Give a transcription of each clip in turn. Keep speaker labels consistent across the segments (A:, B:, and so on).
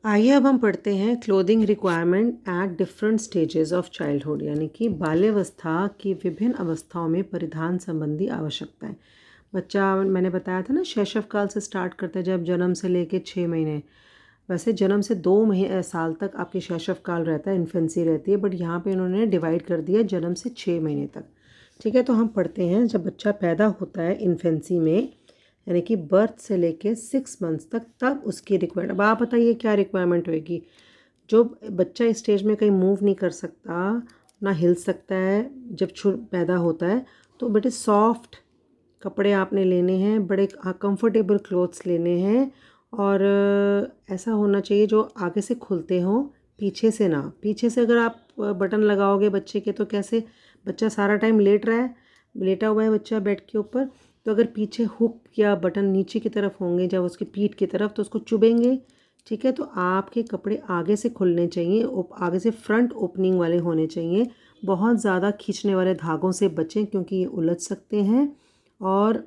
A: आइए अब हम पढ़ते हैं clothing requirement at different stages of childhood, यानी कि बाल्यावस्था की विभिन्न अवस्थाओं में परिधान संबंधी आवश्यकताएं। बच्चा, मैंने बताया था ना, शैशव काल से स्टार्ट करता है, जब जन्म से लेके 6 महीने। वैसे जन्म से 2 साल तक आपकी शैशव काल रहता है, इन्फेंसी रहती है, बट यहाँ पे इन्होंने डिवाइड कर दिया जन्म से 6 महीने तक। ठीक है, तो हम पढ़ते हैं जब बच्चा पैदा होता है इन्फेंसी में, यानी कि बर्थ से लेके 6 मंथ्स तक, तब उसकी रिक्वायरमेंट। अब आप बताइए क्या रिक्वायरमेंट होएगी। जो बच्चा इस स्टेज में कहीं मूव नहीं कर सकता, ना हिल सकता है, जब पैदा होता है, तो बेटे सॉफ्ट कपड़े आपने लेने हैं, बड़े कंफर्टेबल क्लोथ्स लेने हैं, और ऐसा होना चाहिए जो आगे से खुलते हों, पीछे से ना। पीछे से अगर आप बटन लगाओगे बच्चे के, तो कैसे, बच्चा सारा टाइम लेट रहा है, लेटा हुआ है बच्चा बेड के ऊपर, तो अगर पीछे हुक या बटन नीचे की तरफ होंगे, जब उसकी पीठ की तरफ, तो उसको चुभेंगे। ठीक है, तो आपके कपड़े आगे से खुलने चाहिए, आगे से फ्रंट ओपनिंग वाले होने चाहिए। बहुत ज़्यादा खींचने वाले धागों से बचें, क्योंकि ये उलझ सकते हैं। और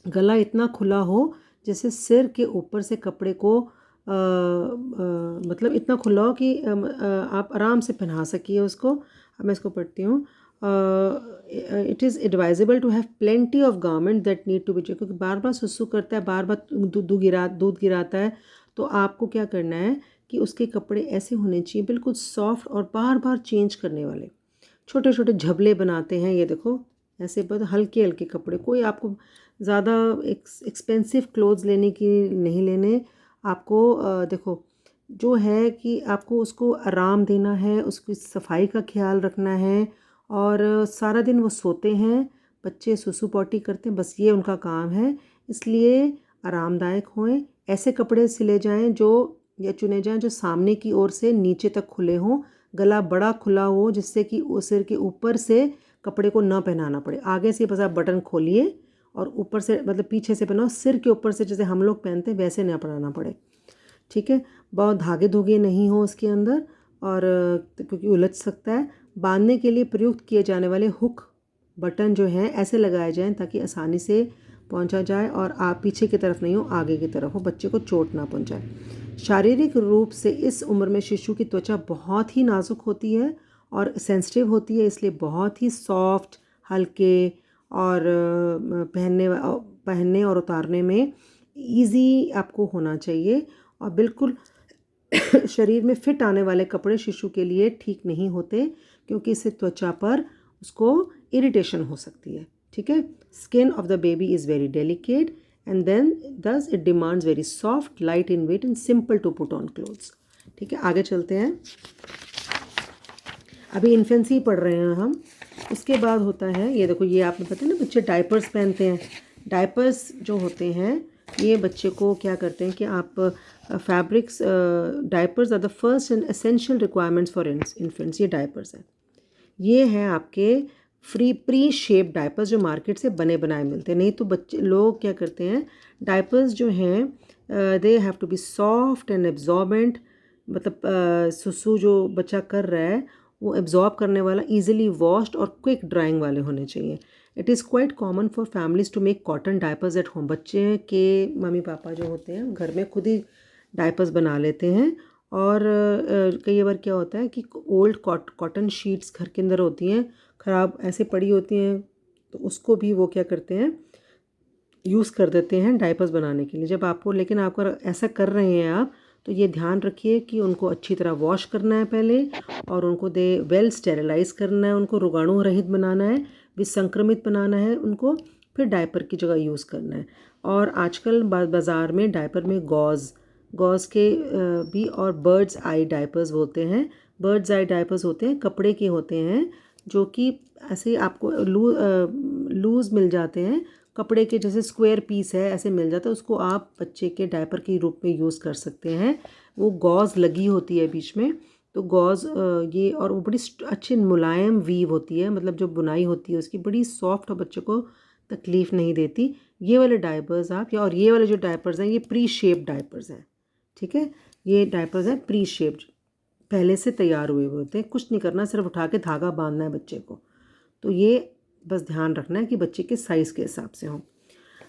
A: गला इतना खुला हो जैसे सिर के ऊपर से कपड़े को मतलब इतना खुला हो कि आप आराम से पहना सकिए उसको। अब मैं इसको पढ़ती हूँ। It is advisable to have plenty of garment that need to be check, क्योंकि बार बार सुसु करता है, बार बार दूध गिराता है। तो आपको क्या करना है कि उसके कपड़े ऐसे होने चाहिए, बिल्कुल सॉफ्ट और बार बार चेंज करने वाले। छोटे छोटे झबले बनाते हैं, ये देखो, ऐसे बहुत हल्के हल्के कपड़े। कोई आपको ज़्यादा एक्सपेंसिव क्लोथ्स लेने की नहीं लेने आपको। देखो, जो है कि आपको उसको आराम देना है, उसकी सफाई का ख्याल रखना है। और सारा दिन वो सोते हैं, बच्चे सुसु पॉटी करते हैं, बस ये उनका काम है। इसलिए आरामदायक हों, ऐसे कपड़े सिले जाएं जो, या चुने जाएं जो सामने की ओर से नीचे तक खुले हों, गला बड़ा खुला हो, जिससे कि सिर के ऊपर से कपड़े को ना पहनाना पड़े। आगे से बस आप बटन खोलिए और ऊपर से, मतलब पीछे से पहनाओ, सिर के ऊपर से जैसे हम लोग पहनते हैं वैसे ना पहनाना पड़े। ठीक है, बहुत धागे धोगे नहीं हो उसके अंदर, और क्योंकि उलझ सकता है। बांधने के लिए प्रयुक्त किए जाने वाले हुक बटन जो हैं ऐसे लगाए जाएं ताकि आसानी से पहुंचा जाए, और आप पीछे की तरफ नहीं हो, आगे की तरफ हो, बच्चे को चोट ना पहुंचाए। शारीरिक रूप से इस उम्र में शिशु की त्वचा बहुत ही नाजुक होती है और सेंसिटिव होती है, इसलिए बहुत ही सॉफ्ट, हल्के, और पहनने और उतारने में इजी आपको होना चाहिए। और बिल्कुल शरीर में फिट आने वाले कपड़े शिशु के लिए ठीक नहीं होते, क्योंकि इससे त्वचा पर उसको इरिटेशन हो सकती है। ठीक है, skin of the baby is very delicate and then thus it demands very soft, light in weight and simple to put on clothes. ठीक है, आगे चलते हैं। अभी इन्फेंसी पढ़ रहे हैं हम। उसके बाद होता है, ये देखो, ये आपने पता है ना, बच्चे डायपर्स पहनते हैं। डायपर्स जो होते हैं, ये बच्चे को क्या करते हैं कि आप fabrics, diapers are the first and essential requirements for infants. ये डायपर्स हैं, ये हैं आपके प्री शेप डायपर्स, जो मार्केट से बने बनाए मिलते हैं। नहीं तो बच्चे लोग क्या करते हैं, डायपर्स जो हैं they have to be soft and absorbent, मतलब सुसु जो बच्चा कर रहा है वो एब्जॉर्ब करने वाला, ईजिली वॉश्ड और क्विक ड्राइंग वाले होने चाहिए। It is quite common for families to make cotton diapers at home. बच्चे के मम्मी पापा जो होते हैं घर में खुद ही डायपर्स बना लेते हैं। और कई बार क्या होता है कि ओल्ड कॉटन शीट्स घर के अंदर होती हैं, ख़राब ऐसे पड़ी होती हैं, तो उसको भी वो क्या करते हैं, यूज़ कर देते हैं डायपर्स बनाने के लिए। जब आपको, लेकिन आपको ऐसा कर रहे हैं आप, तो ये ध्यान रखिए कि उनको अच्छी तरह वॉश करना है पहले, और उनको वेल स्टेरिलाइज करना है, उनको रोगाणु रहित बनाना है, विसंक्रमित बनाना है उनको, फिर डायपर की जगह यूज़ करना है। और आजकल बाज़ार में डायपर में गॉज के भी, और बर्ड्स आई डायपर्स होते हैं। बर्ड्स आई डायपर्स होते हैं, कपड़े के होते हैं, जो कि ऐसे आपको लूज़ मिल जाते हैं, कपड़े के जैसे स्क्वायर पीस है ऐसे मिल जाता है, उसको आप बच्चे के डायपर के रूप में यूज़ कर सकते हैं। वो गॉज लगी होती है बीच में, तो गॉज ये, और वो बड़ी अच्छी मुलायम वीव होती है, मतलब जो बुनाई होती है उसकी बड़ी सॉफ्ट, और बच्चे को तकलीफ़ नहीं देती। ये वाले डायपर्स आप, या और ये वाले जो डायपर्स हैं ये प्री शेप डायपर्स हैं। ठीक है, ये डायपर्स हैं प्री शेप्ड, पहले से तैयार हुए हुए होते हैं, कुछ नहीं करना, सिर्फ उठा के धागा बांधना है बच्चे को। तो ये बस ध्यान रखना है कि बच्चे के साइज़ के हिसाब से हो।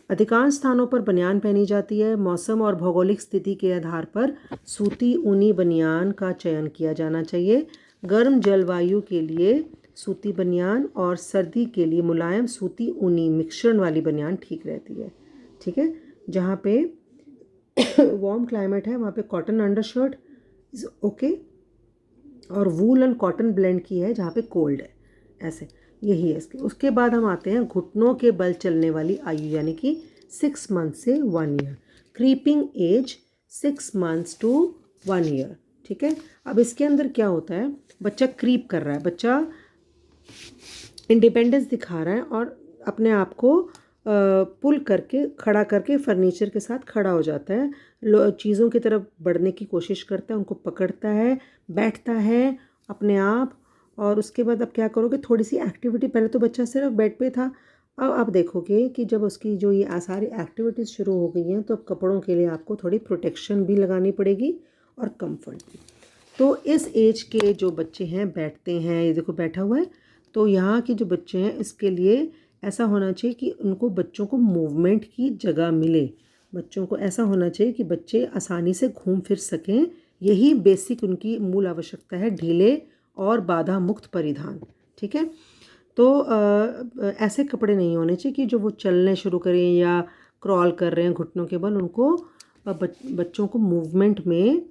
A: अधिकांश स्थानों पर बनियान पहनी जाती है। मौसम और भौगोलिक स्थिति के आधार पर सूती ऊनी बनियान का चयन किया जाना चाहिए। गर्म जलवायु के लिए सूती बनियान और सर्दी के लिए मुलायम सूती ऊनी मिश्रण वाली बनियान ठीक रहती है। ठीक है, जहाँ पे वार्म क्लाइमेट है वहाँ पे कॉटन अंडरशर्ट इज़ ओके, और वूल एंड कॉटन ब्लेंड की है जहाँ पे कोल्ड है। ऐसे यही है इसके। उसके बाद हम आते हैं घुटनों के बल चलने वाली आयु, यानी कि 6 मंथ से 1 year. Creeping age 6 months to 1 year. ठीक है, अब इसके अंदर क्या होता है, बच्चा क्रीप कर रहा है, बच्चा इंडिपेंडेंस दिखा रहा है और अपने आप को पुल करके खड़ा करके फर्नीचर के साथ खड़ा हो जाता है, चीज़ों की तरफ बढ़ने की कोशिश करता है, उनको पकड़ता है, बैठता है अपने आप। और उसके बाद अब क्या करोगे, थोड़ी सी एक्टिविटी, पहले तो बच्चा सिर्फ बेड पे था, अब आप देखोगे कि जब उसकी जो ये सारी एक्टिविटीज़ शुरू हो गई हैं तो अब कपड़ों के लिए आपको थोड़ी प्रोटेक्शन भी लगानी पड़ेगी और कंफर्ट भी। तो इस एज के जो बच्चे हैं बैठते हैं, ये देखो बैठा हुआ है, तो यहाँ के जो बच्चे हैं इसके लिए ऐसा होना चाहिए कि उनको बच्चों को मूवमेंट की जगह मिले। बच्चों को ऐसा होना चाहिए कि बच्चे आसानी से घूम फिर सकें, यही बेसिक उनकी मूल आवश्यकता है, ढीले और बाधा मुक्त परिधान। ठीक है, तो ऐसे कपड़े नहीं होने चाहिए कि जो वो चलने शुरू करें या क्रॉल कर रहे हैं घुटनों के बल, उनको बच्चों को मूवमेंट में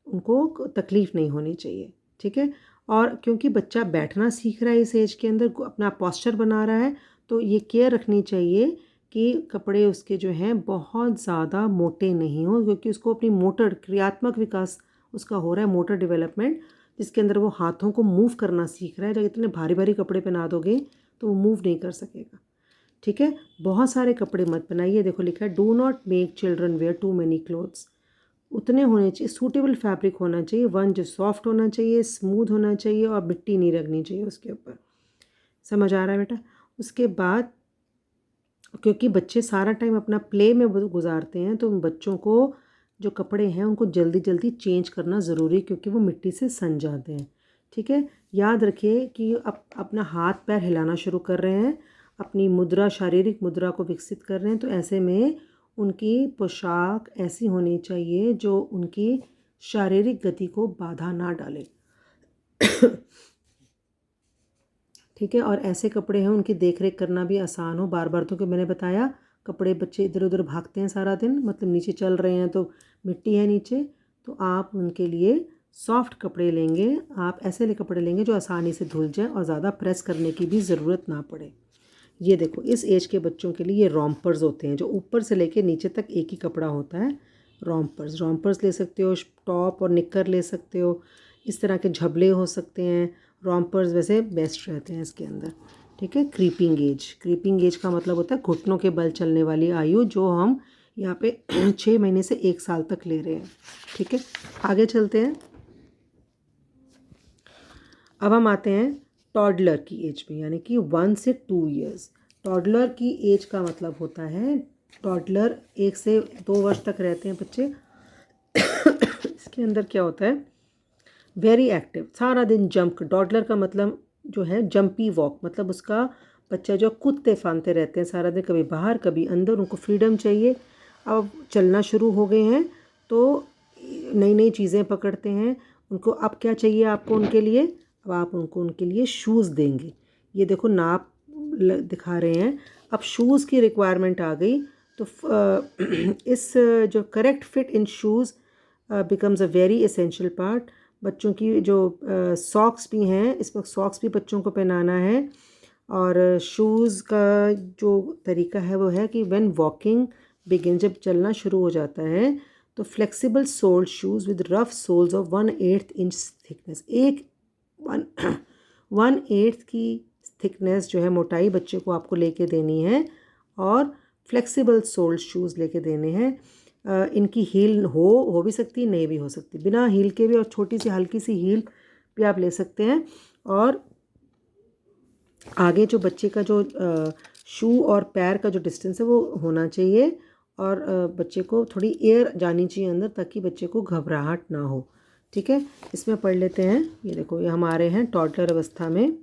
A: उनको तकलीफ़ नहीं होनी चाहिए। ठीक है, और क्योंकि बच्चा बैठना सीख रहा है इस एज के अंदर, अपना पोस्चर बना रहा है, तो ये केयर रखनी चाहिए कि कपड़े उसके जो हैं बहुत ज़्यादा मोटे नहीं हो, क्योंकि उसको अपनी मोटर क्रियात्मक विकास उसका हो रहा है, मोटर डेवलपमेंट, जिसके अंदर वो हाथों को मूव करना सीख रहा है। जब इतने भारी भारी कपड़े पहना दोगे तो वो मूव नहीं कर सकेगा। ठीक है, बहुत सारे कपड़े मत बनाइए। देखो लिखा है do not make children wear too many clothes. उतने होने चाहिए, सूटेबल फैब्रिक होना चाहिए, वन जो सॉफ्ट होना चाहिए, स्मूथ होना चाहिए और मिट्टी नहीं लगनी चाहिए उसके ऊपर। समझ आ रहा है बेटा? उसके बाद क्योंकि बच्चे सारा टाइम अपना प्ले में गुजारते हैं, तो उन बच्चों को जो कपड़े हैं उनको जल्दी जल्दी चेंज करना ज़रूरी है, क्योंकि वो मिट्टी से सन जाते हैं। ठीक है, याद रखिए कि अपना हाथ पैर हिलाना शुरू कर रहे हैं, अपनी मुद्रा, शारीरिक मुद्रा को विकसित कर रहे हैं, तो ऐसे में उनकी पोशाक ऐसी होनी चाहिए जो उनकी शारीरिक गति को बाधा ना डाले। ठीक है, और ऐसे कपड़े हैं उनकी देख रेख करना भी आसान हो। बार बार तो कि मैंने बताया कपड़े बच्चे इधर उधर भागते हैं सारा दिन, मतलब नीचे चल रहे हैं तो मिट्टी है नीचे, तो आप उनके लिए सॉफ्ट कपड़े लेंगे, आप ऐसे कपड़े लेंगे जो आसानी से धुल जाए और ज़्यादा प्रेस करने की भी ज़रूरत ना पड़े। ये देखो इस एज के बच्चों के लिए ये रॉम्पर्स होते हैं, जो ऊपर से लेके नीचे तक एक ही कपड़ा होता है। रॉम्पर्स ले सकते हो, टॉप और निक्कर ले सकते हो, इस तरह के झबले हो सकते हैं। रॉम्पर्स वैसे बेस्ट रहते हैं इसके अंदर। ठीक है, क्रीपिंग एज का मतलब होता है घुटनों के बल चलने वाली आयु, जो हम यहाँ पे 6 महीने से 1 साल तक ले रहे हैं। ठीक है, आगे चलते हैं। अब हम आते हैं टॉडलर की एज पे, यानी कि 1 से 2 ईयर्स। टॉडलर की एज का मतलब होता है, टॉडलर 1 से 2 वर्ष तक रहते हैं बच्चे। इसके अंदर क्या होता है, वेरी एक्टिव, सारा दिन जंप। टॉडलर का मतलब जो है जंपी वॉक, मतलब उसका बच्चा जो कूदते फांदते रहते हैं सारा दिन, कभी बाहर कभी अंदर, उनको फ्रीडम चाहिए। अब चलना शुरू हो गए हैं तो नई नई चीज़ें पकड़ते हैं उनको। अब क्या चाहिए आपको उनके लिए, अब आप उनको उनके लिए शूज़ देंगे। ये देखो नाप दिखा रहे हैं, अब शूज़ की रिक्वायरमेंट आ गई, तो इस जो correct fit in shoes becomes a very essential part. बच्चों की जो सॉक्स भी हैं, इस वक्त सॉक्स भी बच्चों को पहनाना है। और शूज़ का जो तरीका है वो है कि व्हेन वॉकिंग बिगिन, जब चलना शुरू हो जाता है तो flexible soled shoes with rough soles of 1/8 inch thickness, 1/8 की थिकनेस जो है मोटाई बच्चे को आपको लेके देनी है, और फ्लेक्सिबल सोल्ड शूज़ लेके देने हैं। इनकी हील हो भी सकती, नहीं भी हो सकती, बिना हील के भी, और छोटी सी हल्की सी हील भी आप ले सकते हैं। और आगे जो बच्चे का जो शू और पैर का जो डिस्टेंस है वो होना चाहिए, और बच्चे को थोड़ी एयर जानी चाहिए अंदर, ताकि बच्चे को घबराहट ना हो। ठीक है, इसमें पढ़ लेते हैं। ये देखो, ये हमारे हैं टॉडलर अवस्था में।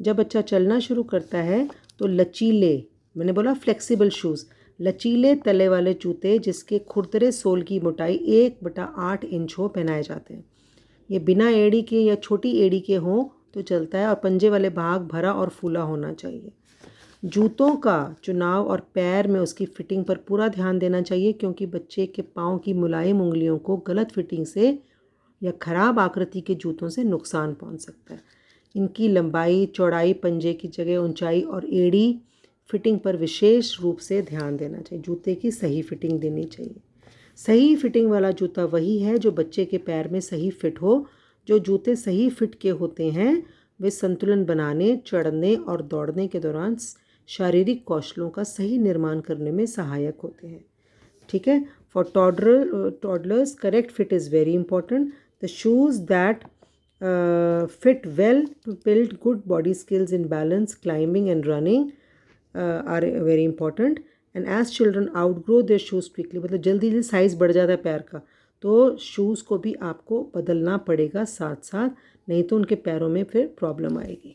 A: जब बच्चा चलना शुरू करता है तो लचीले, मैंने बोला फ्लेक्सिबल शूज़, लचीले तले वाले जूते जिसके खुरदरे सोल की मोटाई 1/8 इंच हो पहनाए जाते हैं। ये बिना एड़ी के या छोटी एड़ी के हों तो चलता है और पंजे वाले भाग भरा और फूला होना चाहिए। जूतों का चुनाव और पैर में उसकी फिटिंग पर पूरा ध्यान देना चाहिए क्योंकि बच्चे के पाँव की मुलायम उंगलियों को गलत फिटिंग से या ख़राब आकृति के जूतों से नुकसान पहुंच सकता है। इनकी लंबाई, चौड़ाई, पंजे की जगह, ऊंचाई और एड़ी फिटिंग पर विशेष रूप से ध्यान देना चाहिए। जूते की सही फिटिंग देनी चाहिए। सही फिटिंग वाला जूता वही है जो बच्चे के पैर में सही फिट हो। जो जूते सही फिट के होते हैं वे संतुलन बनाने, चढ़ने और दौड़ने के दौरान शारीरिक कौशलों का सही निर्माण करने में सहायक होते हैं। ठीक है। For toddlers correct fit is very important. The shoes that fit well to build good body skills in balance, climbing and running are very important. And as children outgrow their shoes quickly, मतलब जल्दी जल्दी size बढ़ जाता है पैर का, तो shoes को भी आपको बदलना पड़ेगा साथ साथ, नहीं तो उनके पैरों में फिर प्रॉब्लम आएगी।